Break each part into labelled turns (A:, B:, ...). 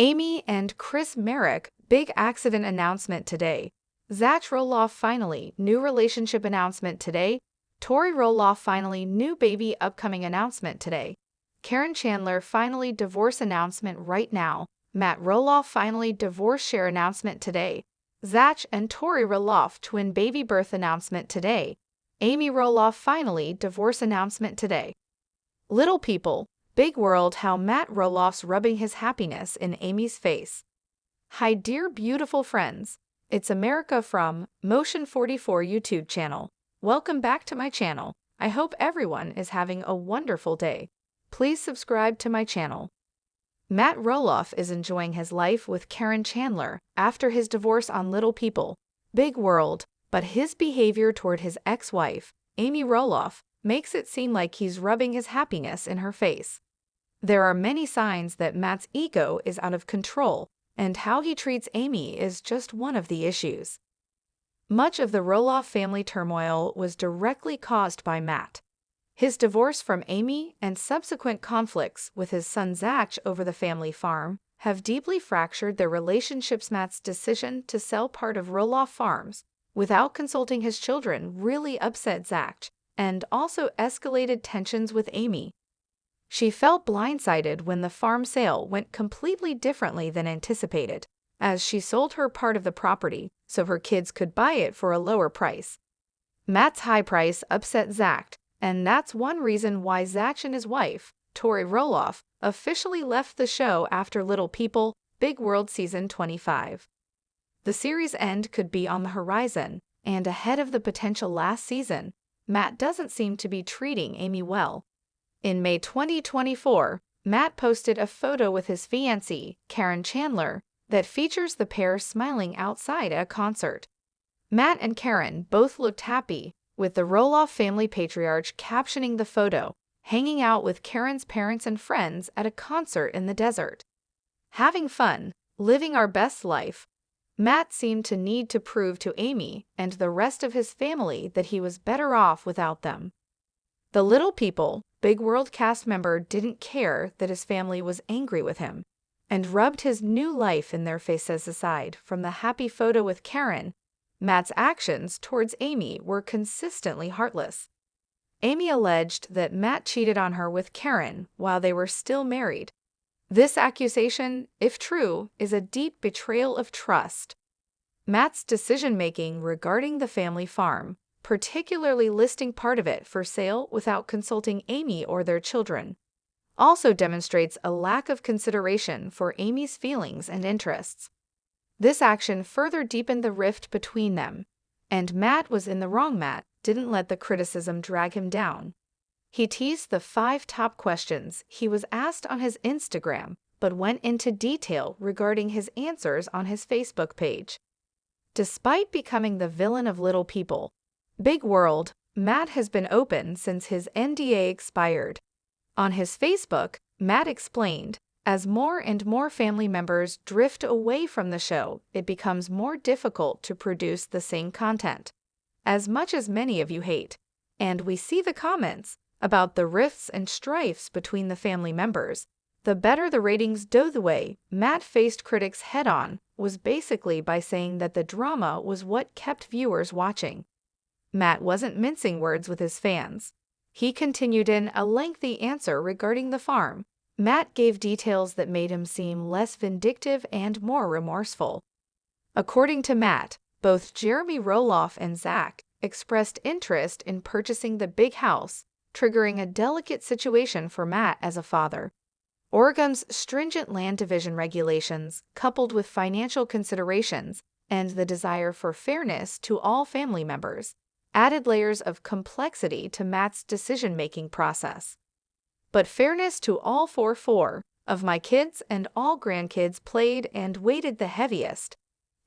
A: Amy and Chris Marek, big accident announcement today. Zach Roloff finally, new relationship announcement today. Tori Roloff finally, new baby upcoming announcement today. Karen Chandler finally, divorce announcement right now. Matt Roloff finally, divorce share announcement today. Zach and Tori Roloff twin baby birth announcement today. Amy Roloff finally, divorce announcement today. Little people, big world, how Matt Roloff's rubbing his happiness in Amy's face. Hi dear beautiful friends, it's America from Motion 44 YouTube channel. Welcome back to my channel. I hope everyone is having a wonderful day. Please subscribe to my channel. Matt Roloff is enjoying his life with Karen Chandler after his divorce on Little People, Big World, but his behavior toward his ex-wife, Amy Roloff, makes it seem like he's rubbing his happiness in her face. There are many signs that Matt's ego is out of control, and how he treats Amy is just one of the issues. Much of the Roloff family turmoil was directly caused by Matt. His divorce from Amy and subsequent conflicts with his son Zach over the family farm have deeply fractured their relationships. Matt's decision to sell part of Roloff Farms without consulting his children really upset Zach and also escalated tensions with Amy. She felt blindsided when the farm sale went completely differently than anticipated, as she sold her part of the property so her kids could buy it for a lower price. Matt's high price upset Zach, and that's one reason why Zach and his wife, Tori Roloff, officially left the show after Little People, Big World Season 25. The series' end could be on the horizon, and ahead of the potential last season, Matt doesn't seem to be treating Amy well. In May 2024, Matt posted a photo with his fiancée, Karen Chandler, that features the pair smiling outside a concert. Matt and Karen both looked happy, with the Roloff family patriarch captioning the photo, hanging out with Karen's parents and friends at a concert in the desert. Having fun, living our best life. Matt seemed to need to prove to Amy and the rest of his family that he was better off without them. The Little People, Big World cast member didn't care that his family was angry with him, and rubbed his new life in their faces. Aside from the happy photo with Karen, Matt's actions towards Amy were consistently heartless. Amy alleged that Matt cheated on her with Karen while they were still married. This accusation, if true, is a deep betrayal of trust. Matt's decision-making regarding the family farm, particularly listing part of it for sale without consulting Amy or their children, also demonstrates a lack of consideration for Amy's feelings and interests. This action further deepened the rift between them, and Matt was in the wrong. Matt didn't let the criticism drag him down. He teased the 5 top questions he was asked on his Instagram, but went into detail regarding his answers on his Facebook page. Despite becoming the villain of Little People, Big World, Matt has been open since his NDA expired. On his Facebook, Matt explained, as more and more family members drift away from the show, it becomes more difficult to produce the same content. As much as many of you hate, and we see the comments about the rifts and strifes between the family members, the better the ratings do. The way Matt faced critics head-on was basically by saying that the drama was what kept viewers watching. Matt wasn't mincing words with his fans. He continued in a lengthy answer regarding the farm. Matt gave details that made him seem less vindictive and more remorseful. According to Matt, both Jeremy Roloff and Zach expressed interest in purchasing the big house, triggering a delicate situation for Matt as a father. Oregon's stringent land division regulations, coupled with financial considerations and the desire for fairness to all family members, added layers of complexity to Matt's decision-making process. But fairness to all 4 of my kids and all grandkids played and weighted the heaviest.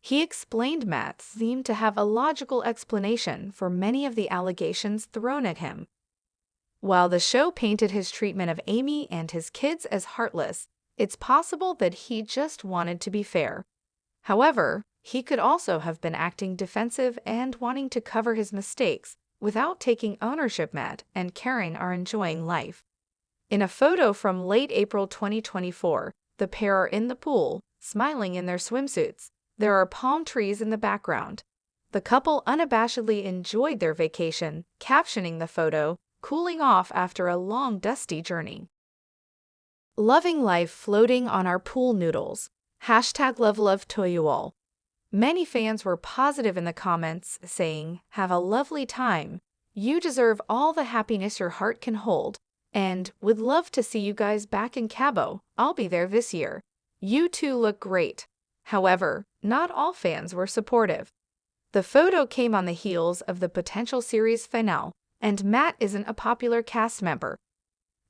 A: He explained Matt seemed to have a logical explanation for many of the allegations thrown at him. While the show painted his treatment of Amy and his kids as heartless, it's possible that he just wanted to be fair. However, he could also have been acting defensive and wanting to cover his mistakes without taking ownership. Matt and Karen are enjoying life. In a photo from late April 2024, The pair are in the pool, smiling in their swimsuits. There are palm trees in the background. The couple unabashedly enjoyed their vacation, captioning the photo, "cooling off after a long dusty journey." Loving life floating on our pool noodles. #LoveLove to you all. Many fans were positive in the comments, saying, "Have a lovely time. You deserve all the happiness your heart can hold. And would love to see you guys back in Cabo. I'll be there this year. You two look great." However, not all fans were supportive. The photo came on the heels of the potential series finale, and Matt isn't a popular cast member.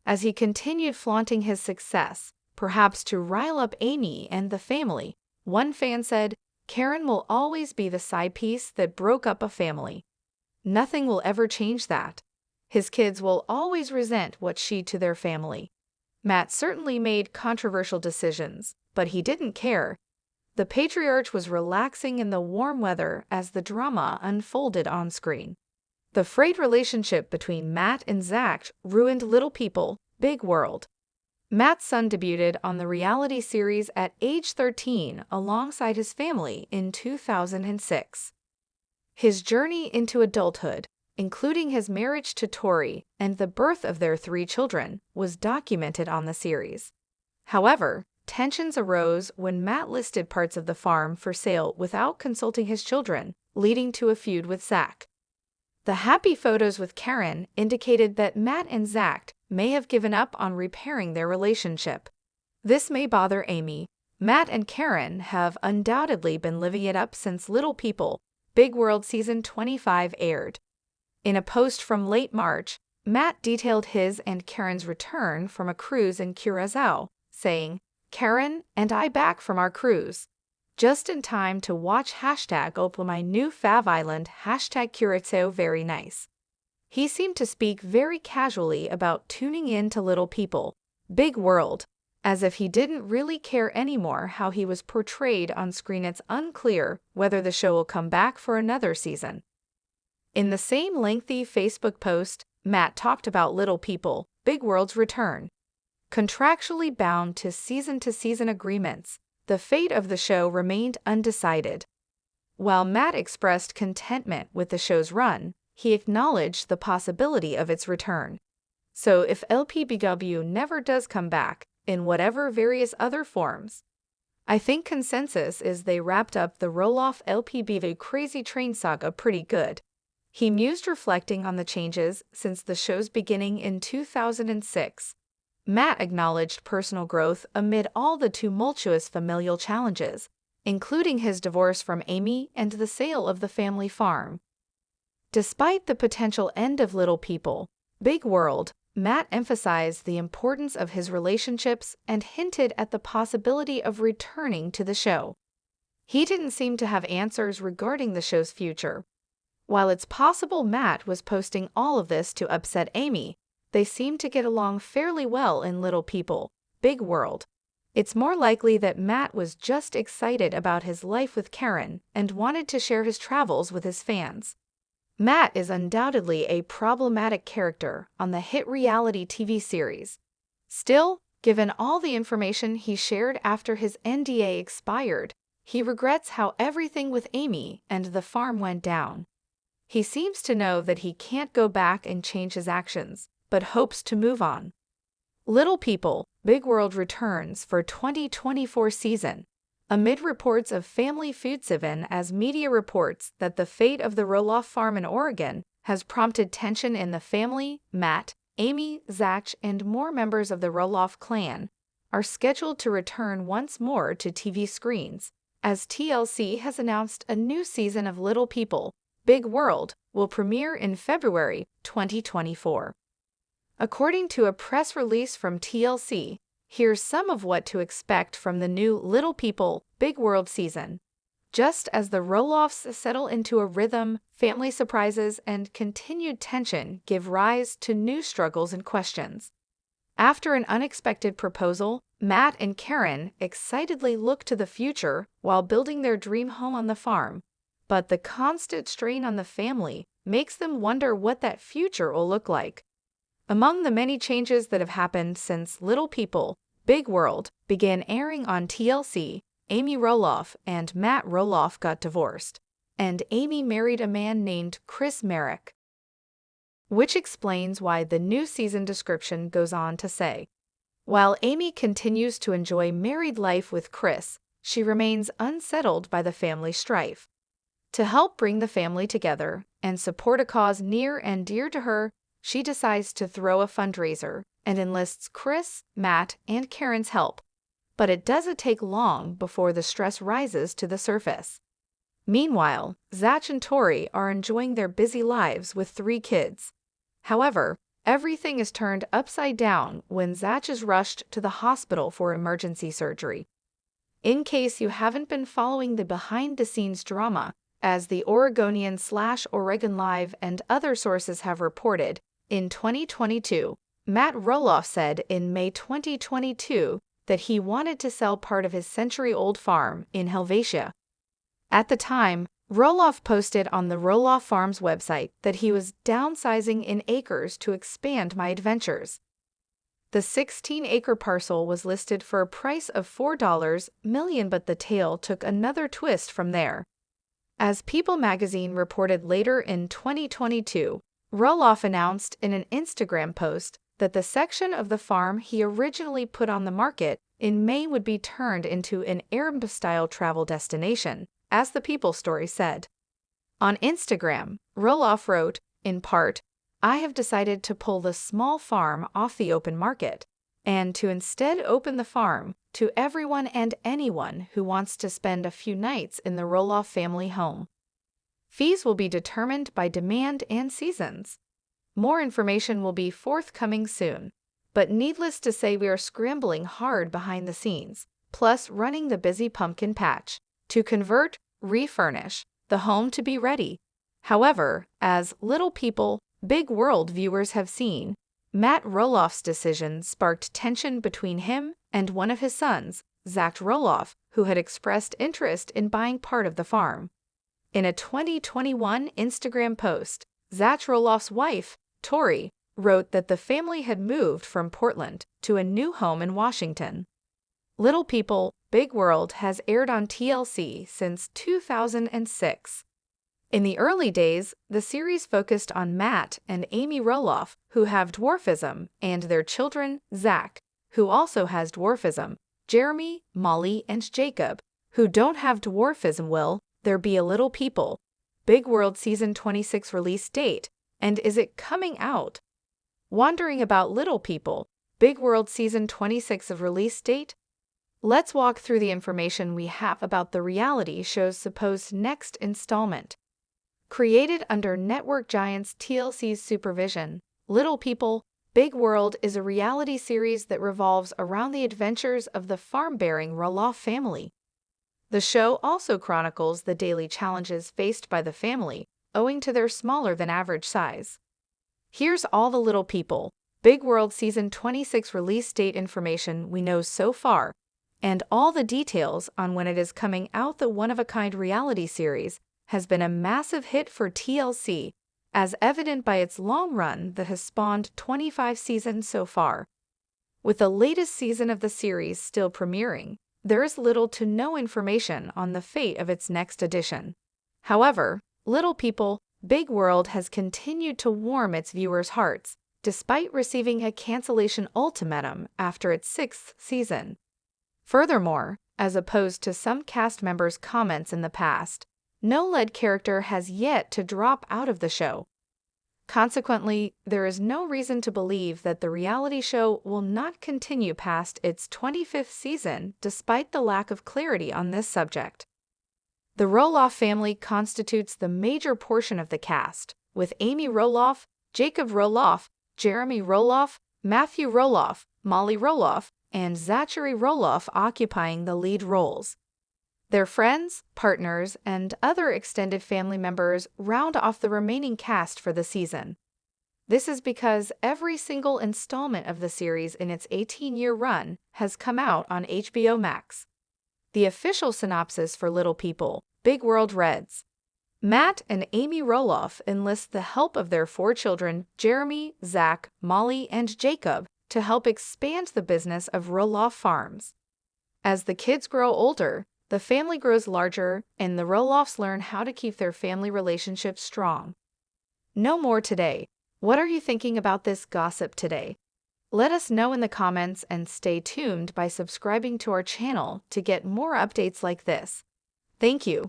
A: As he continued flaunting his success, perhaps to rile up Amy and the family, one fan said, "Karen will always be the side piece that broke up a family. Nothing will ever change that. His kids will always resent what she did to their family." Matt certainly made controversial decisions, but he didn't care. The patriarch was relaxing in the warm weather as the drama unfolded on screen. The frayed relationship between Matt and Zach ruined Little People, Big World. Matt's son debuted on the reality series at age 13 alongside his family in 2006. His journey into adulthood, including his marriage to Tori and the birth of their 3 children, was documented on the series. However, tensions arose when Matt listed parts of the farm for sale without consulting his children, leading to a feud with Zach. The happy photos with Karen indicated that Matt and Zach may have given up on repairing their relationship. This may bother Amy. Matt and Karen have undoubtedly been living it up since Little People, Big World Season 25 aired. In a post from late March, Matt detailed his and Karen's return from a cruise in Curacao, saying, "Karen and I back from our cruise. Just in time to watch #Opa my new fav island #Curacao very nice." He seemed to speak very casually about tuning in to Little People, Big World, as if he didn't really care anymore how he was portrayed on screen. It's unclear whether the show will come back for another season. In the same lengthy Facebook post, Matt talked about Little People, Big World's return. Contractually bound to season agreements, the fate of the show remained undecided. While Matt expressed contentment with the show's run, he acknowledged the possibility of its return. So if LPBW never does come back, in whatever various other forms, I think consensus is they wrapped up the Roloff LPBW Crazy Train saga pretty good. He mused, reflecting on the changes since the show's beginning in 2006. Matt acknowledged personal growth amid all the tumultuous familial challenges, including his divorce from Amy and the sale of the family farm. Despite the potential end of Little People, Big World, Matt emphasized the importance of his relationships and hinted at the possibility of returning to the show. He didn't seem to have answers regarding the show's future. While it's possible Matt was posting all of this to upset Amy, they seemed to get along fairly well in Little People, Big World. It's more likely that Matt was just excited about his life with Karen and wanted to share his travels with his fans. Matt is undoubtedly a problematic character on the hit reality TV series. Still, given all the information he shared after his NDA expired, he regrets how everything with Amy and the farm went down. He seems to know that he can't go back and change his actions, but hopes to move on. Little People, Big World returns for 2024 season, amid reports of family feud as media reports that the fate of the Roloff farm in Oregon has prompted tension in the family. Matt, Amy, Zach, and more members of the Roloff clan are scheduled to return once more to TV screens, as TLC has announced a new season of Little People, Big World will premiere in February 2024. According to a press release from TLC, here's some of what to expect from the new Little People, Big World season. Just as the Roloffs settle into a rhythm, family surprises and continued tension give rise to new struggles and questions. After an unexpected proposal, Matt and Karen excitedly look to the future while building their dream home on the farm. But the constant strain on the family makes them wonder what that future will look like. Among the many changes that have happened since Little People, Big World began airing on TLC, Amy Roloff and Matt Roloff got divorced, and Amy married a man named Chris Marek, which explains why the new season description goes on to say, while Amy continues to enjoy married life with Chris, she remains unsettled by the family strife. To help bring the family together and support a cause near and dear to her, she decides to throw a fundraiser and enlists Chris, Matt, and Karen's help. But it doesn't take long before the stress rises to the surface. Meanwhile, Zach and Tori are enjoying their busy lives with 3 kids. However, everything is turned upside down when Zach is rushed to the hospital for emergency surgery. In case you haven't been following the behind-the-scenes drama, as the Oregonian/Oregon Live and other sources have reported, in 2022, Matt Roloff said in May 2022 that he wanted to sell part of his century-old farm in Helvetia. At the time, Roloff posted on the Roloff Farms website that he was downsizing in acres to expand my adventures. The 16-acre parcel was listed for a price of $4 million, but the tale took another twist from there. As People magazine reported later in 2022, Roloff announced in an Instagram post that the section of the farm he originally put on the market in May would be turned into an Arab-style travel destination, as the People story said. On Instagram, Roloff wrote, in part, "I have decided to pull the small farm off the open market, and to instead open the farm to everyone and anyone who wants to spend a few nights in the Roloff family home. Fees will be determined by demand and seasons. More information will be forthcoming soon, but needless to say we are scrambling hard behind the scenes, plus running the busy pumpkin patch, to convert, refurnish, the home to be ready." However, as Little People, Big World viewers have seen, Matt Roloff's decision sparked tension between him and one of his sons, Zach Roloff, who had expressed interest in buying part of the farm. In a 2021 Instagram post, Zach Roloff's wife, Tori, wrote that the family had moved from Portland to a new home in Washington. Little People, Big World has aired on TLC since 2006. In the early days, the series focused on Matt and Amy Roloff, who have dwarfism, and their children, Zach, who also has dwarfism, Jeremy, Molly, and Jacob, who don't have dwarfism. Will there be a Little People, Big World Season 26 release date, and is it coming out? Wondering about Little People, Big World Season 26 of release date? Let's walk through the information we have about the reality show's supposed next installment. Created under network giants TLC's supervision, Little People, Big World is a reality series that revolves around the adventures of the farm-bearing Roloff family. The show also chronicles the daily challenges faced by the family, owing to their smaller-than-average size. Here's all the Little People, Big World Season 26 release date information we know so far, and all the details on when it is coming out. The one-of-a-kind reality series has been a massive hit for TLC, as evident by its long run that has spawned 25 seasons so far. With the latest season of the series still premiering, there is little to no information on the fate of its next edition. However, Little People, Big World has continued to warm its viewers' hearts, despite receiving a cancellation ultimatum after its 6th season. Furthermore, as opposed to some cast members' comments in the past, no lead character has yet to drop out of the show. Consequently, there is no reason to believe that the reality show will not continue past its 25th season despite the lack of clarity on this subject. The Roloff family constitutes the major portion of the cast, with Amy Roloff, Jacob Roloff, Jeremy Roloff, Matthew Roloff, Molly Roloff, and Zachary Roloff occupying the lead roles. Their friends, partners, and other extended family members round off the remaining cast for the season. This is because every single installment of the series in its 18-year run has come out on HBO Max. The official synopsis for Little People, Big World reads: Matt and Amy Roloff enlist the help of their 4 children, Jeremy, Zach, Molly, and Jacob, to help expand the business of Roloff Farms. As the kids grow older, the family grows larger, and the Roloffs learn how to keep their family relationships strong. Know more today. What are you thinking about this gossip today? Let us know in the comments and stay tuned by subscribing to our channel to get more updates like this. Thank you.